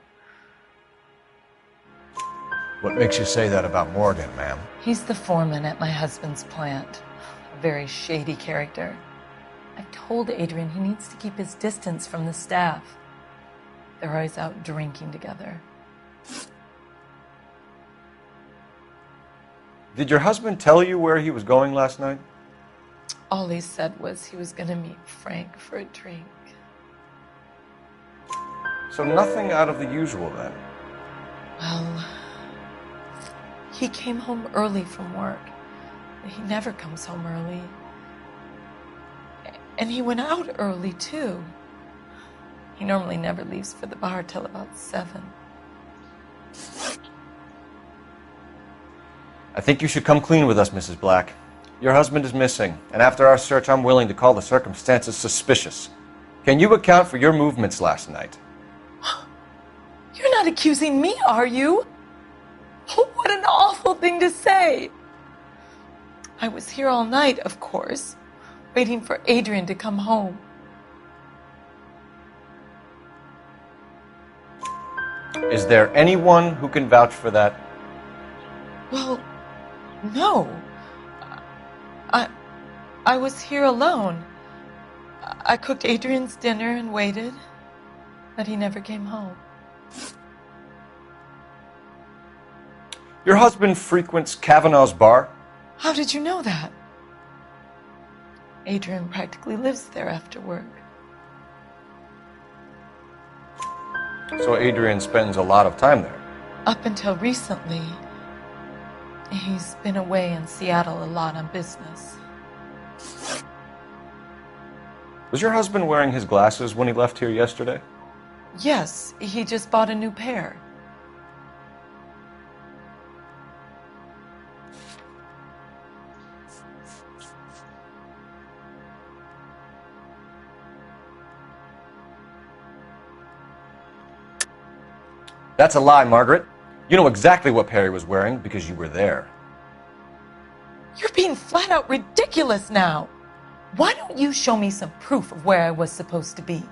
What makes you say that about Morgan, ma'am? He's the foreman at my husband's plant. A very shady character. I've told Adrian he needs to keep his distance from the staff. They're always out drinking together. Did your husband tell you where he was going last night? All he said was he was going to meet Frank for a drink. So nothing out of the usual then? Well, he came home early from work. He never comes home early. And he went out early, too. He normally never leaves for the bar till about 7. I think you should come clean with us, Mrs. Black. Your husband is missing, and after our search, I'm willing to call the circumstances suspicious. Can you account for your movements last night? You're not accusing me, are you? What an awful thing to say. I was here all night, of course, waiting for Adrian to come home. Is there anyone who can vouch for that? Well, no. I was here alone. I cooked Adrian's dinner and waited, but he never came home. Your husband frequents Kavanaugh's bar? How did you know that? Adrian practically lives there after work. So Adrian spends a lot of time there? Up until recently, he's been away in Seattle a lot on business. Was your husband wearing his glasses when he left here yesterday? Yes, he just bought a new pair. That's a lie, Margaret. You know exactly what Perry was wearing because you were there. You're being flat out ridiculous now. Why don't you show me some proof of where I was supposed to be?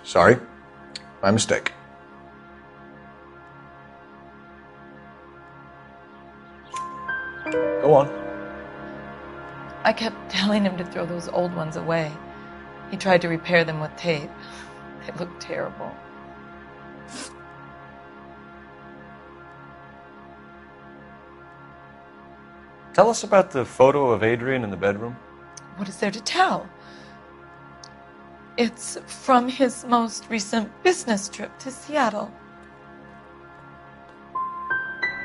Sorry. My mistake. Go on. I kept telling him to throw those old ones away. He tried to repair them with tape. They looked terrible. Tell us about the photo of Adrian in the bedroom. What is there to tell? It's from his most recent business trip to Seattle.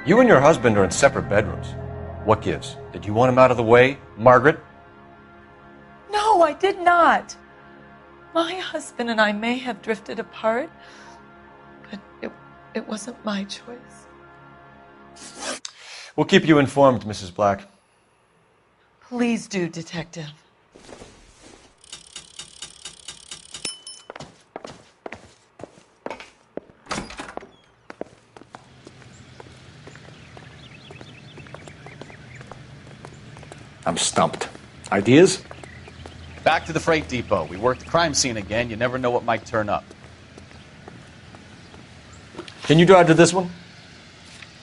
You and your husband are in separate bedrooms. What gives? Did you want him out of the way, Margaret? No, I did not. My husband and I may have drifted apart, but it wasn't my choice. We'll keep you informed, Mrs. Black. Please do, Detective. I'm stumped. Ideas? Back to the freight depot. We work the crime scene again. You never know what might turn up. Can you drive to this one?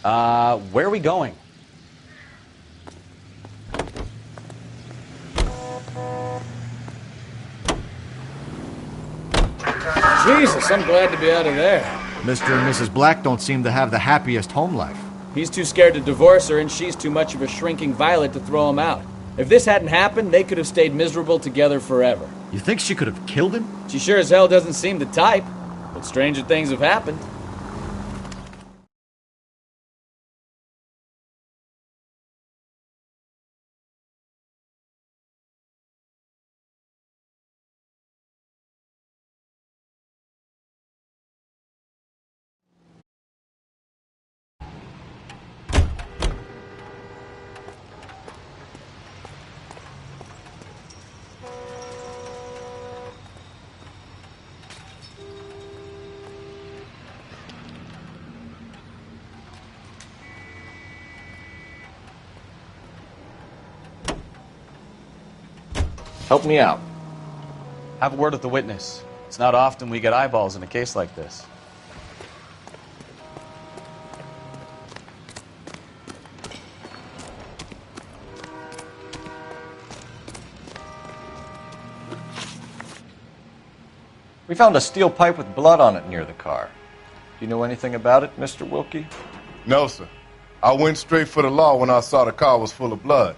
Where are we going? Jesus, I'm glad to be out of there. Mr. and Mrs. Black don't seem to have the happiest home life. He's too scared to divorce her, and she's too much of a shrinking violet to throw him out. If this hadn't happened, they could have stayed miserable together forever. You think she could have killed him? She sure as hell doesn't seem the type, but stranger things have happened. Help me out. Have a word with the witness. It's not often we get eyeballs in a case like this. We found a steel pipe with blood on it near the car. Do you know anything about it, Mr. Wilkie? No, sir. I went straight for the law when I saw the car was full of blood.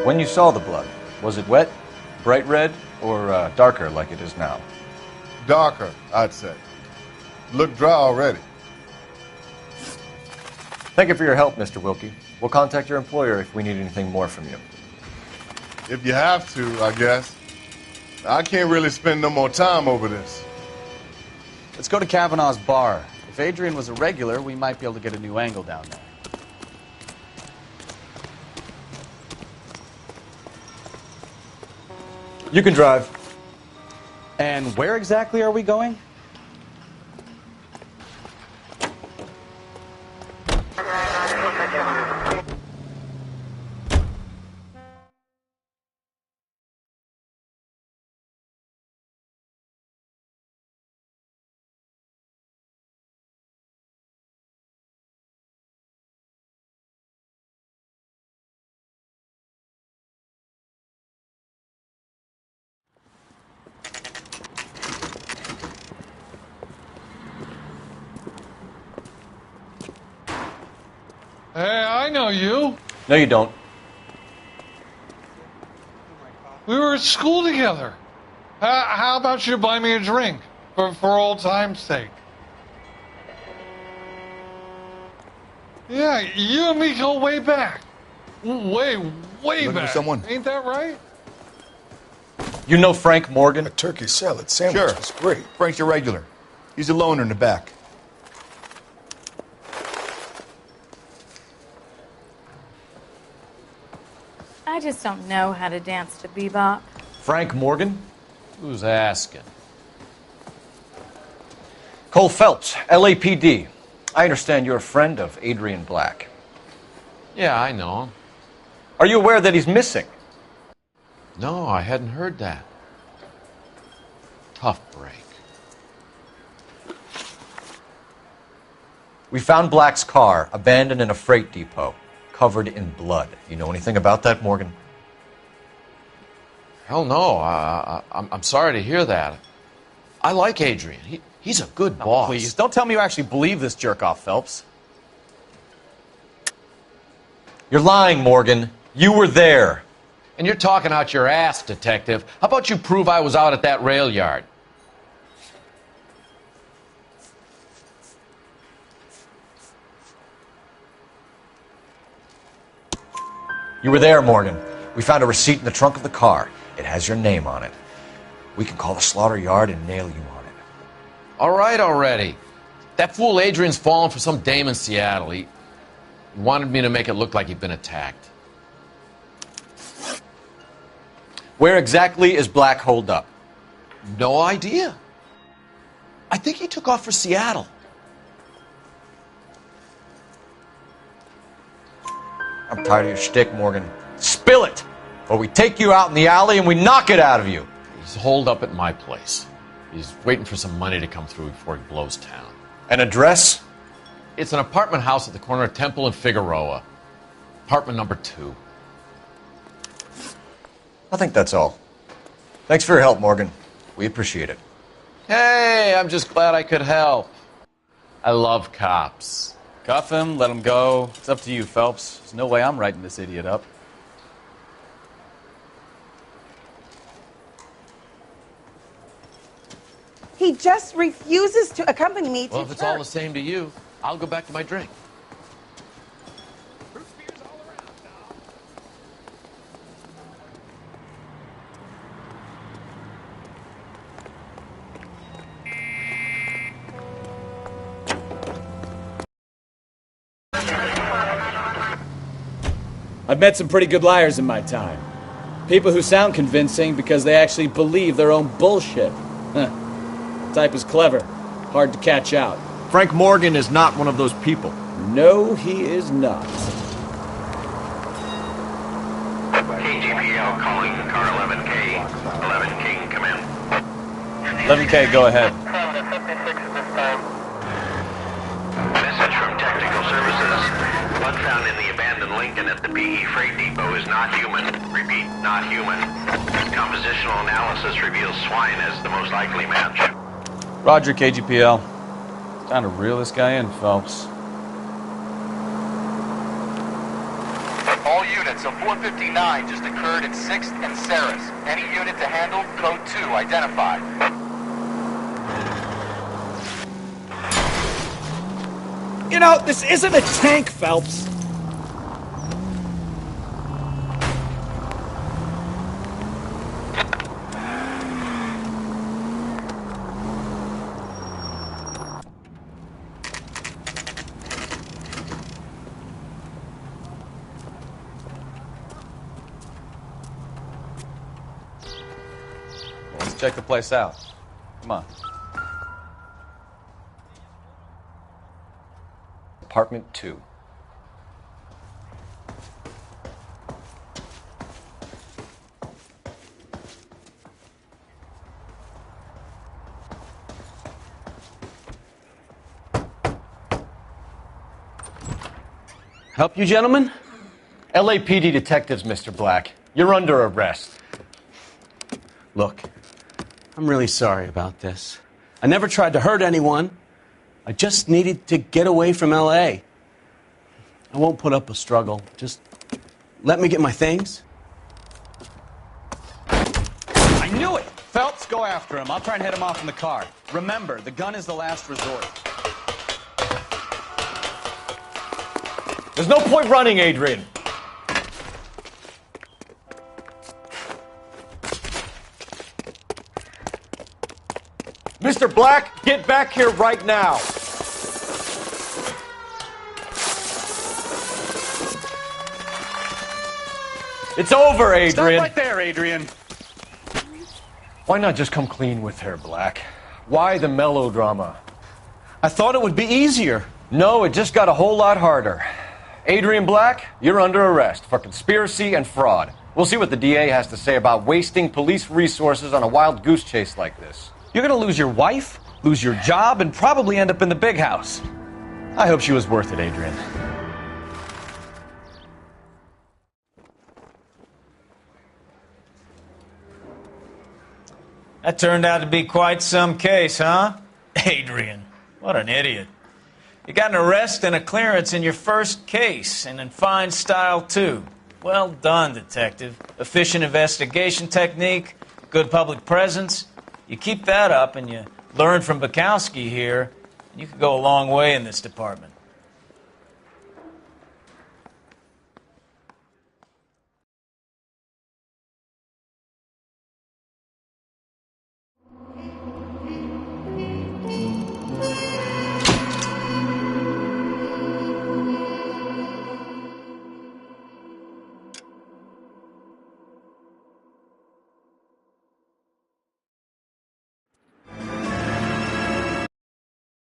When you saw the blood, was it wet, bright red, or darker like it is now? Darker, I'd say. Looked dry already. Thank you for your help, Mr. Wilkie. We'll contact your employer if we need anything more from you. If you have to, I guess. I can't really spend no more time over this. Let's go to Kavanaugh's bar. If Adrian was a regular, we might be able to get a new angle down there. You can drive. And where exactly are we going? Hey, I know you. No, you don't. We were at school together. How about you buy me a drink for old time's sake? Yeah, you and me go way back. Way Looking back. for someone? Ain't that right? You know Frank Morgan? A turkey salad sandwich Sure. was great. Frank's a regular. He's a loner in the back. I just don't know how to dance to bebop. Frank Morgan? Who's asking? Cole Phelps, LAPD. I understand you're a friend of Adrian Black. Yeah, I know him. Are you aware that he's missing? No, I hadn't heard that. Tough break. We found Black's car abandoned in a freight depot, covered in blood. You know anything about that, Morgan? Hell no. I'm sorry to hear that. I like Adrian. He's a good boss. Please, don't tell me you actually believe this jerk-off, Phelps. You're lying, Morgan. You were there. And you're talking out your ass, detective. How about you prove I was out at that rail yard? You were there, Morgan. We found a receipt in the trunk of the car. It has your name on it. We can call the slaughter yard and nail you on it. All right already. That fool Adrian's fallen for some dame in Seattle. He wanted me to make it look like he'd been attacked. Where exactly is Black holed up? No idea. I think he took off for Seattle. I'm tired of your shtick, Morgan. Spill it! Or we take you out in the alley and we knock it out of you. He's holed up at my place. He's waiting for some money to come through before he blows town. An address? It's an apartment house at the corner of Temple and Figueroa. Apartment number 2. I think that's all. Thanks for your help, Morgan. We appreciate it. Hey, I'm just glad I could help. I love cops. Cuff him, let him go. It's up to you, Phelps. There's no way I'm writing this idiot up. He just refuses to accompany me to Well, if it's all the church. same to you, I'll go back to my drink. I've met some pretty good liars in my time. People who sound convincing because they actually believe their own bullshit. Huh. The type is clever, hard to catch out. Frank Morgan is not one of those people. No, he is not. calling car 11K. 11 King, come in. 11K, go ahead. Message from Technical Services. Blood found in the abandoned Lincoln at the PE Freight Depot is not human. Repeat, not human. Compositional analysis reveals swine as the most likely match. Roger, KGPL. Time to reel this guy in, Phelps. All units, a 459 just occurred at 6th and Saris. Any unit to handle, code 2, identified. You know, this isn't a tank, Phelps. Let's check the place out. Come on. Apartment 2. Help you, gentlemen? LAPD detectives, Mr. Black. You're under arrest. Look, I'm really sorry about this. I never tried to hurt anyone. I just needed to get away from L.A. I won't put up a struggle. Just let me get my things. I knew it! Phelps, go after him. I'll try and head him off in the car. Remember, the gun is the last resort. There's no point running, Adrian. Mr. Black, get back here right now. It's over, Adrian. Stop right there, Adrian. Why not just come clean with her, Black? Why the melodrama? I thought it would be easier. No, it just got a whole lot harder. Adrian Black, you're under arrest for conspiracy and fraud. We'll see what the DA has to say about wasting police resources on a wild goose chase like this. You're going to lose your wife, lose your job, and probably end up in the big house. I hope she was worth it, Adrian. That turned out to be quite some case, huh? Adrian, what an idiot. You got an arrest and a clearance in your first case, and in fine style, too. Well done, detective. Efficient investigation technique, good public presence. You keep that up and you learn from Bukowski here, you could go a long way in this department.